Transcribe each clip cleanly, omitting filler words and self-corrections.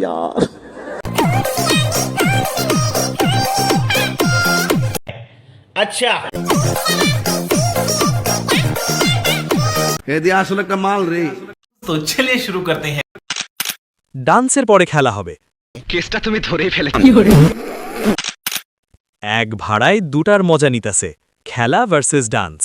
यार। अच्छा এদি আসলে একটা মাল রে। तो चलिए शुरू करते हैं। ডান্সের পরে খেলা হবে। কেসটা তুমি ধরেই ফেলে। এক ভাড়ায় দুটার মজা নিতেছে, খেলা versus dance.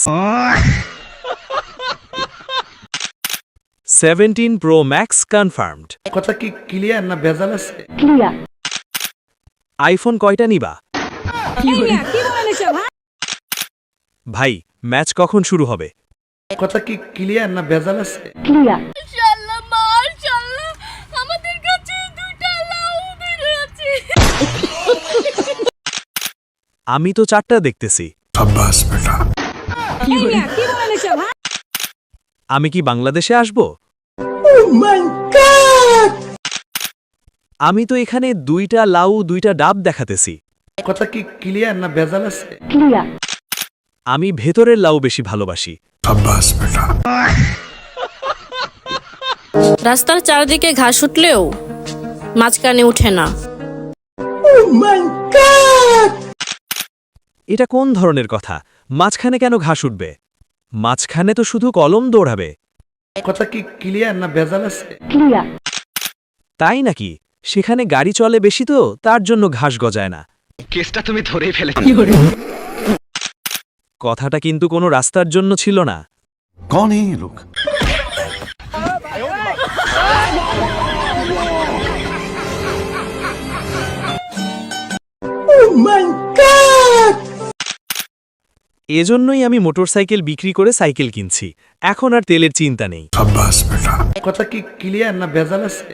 17 Pro Max confirmed. কথা কি ক্লিয়ার না ভেজাল আছে? আইফোন কয়টা নিবা? ভাই, ম্যাচ কখন শুরু হবে? কথা কি ক্লিয়ার না ভেজাল আছে? মাশাআল্লাহ মাশাআল্লাহ আমাদের কাছে দুটো লাউ বের হয়েছে। আমি তো 4টা দেখতেছি। শাবাশ বেটা। কি বলেন এসব? আমি কি বাংলাদেশে আসব? আমি তো এখানে 2টা লাউ 2টা ডাব দেখাতেছি। কথা কি ক্লিয়ার না ভেজাল আছে? আমি ভেতরের লাউ বেশি ভালোবাসি। শাবাশ বেটা। রাস্তার চারদিকে ঘাস উঠলেও মাঝখানে উঠে না। এটা কোন ধরনের কথা? মাঝখানে কেন ঘাস উঠবে? মাঝখানে তো শুধু কলম দৌড়াবে। কথা কি ক্লিয়ার না ভেজাল আছে? তাই নাকি? সেখানে গাড়ি চলে বেশি তো, তার জন্য ঘাস গজায় না। কেসটা তুমি ধরেই ফেলে। কথাটা কিন্তু কোনো রাস্তার জন্য ছিল না। कौन है ये लोग? এজন্যই আমি মোটরসাইকেল বিক্রি করে সাইকেল কিনছি। এখন আর তেলের চিন্তা নেই। শাবাশ বেটা। কথা কি ক্লিয়ার না ভেজাল আছে?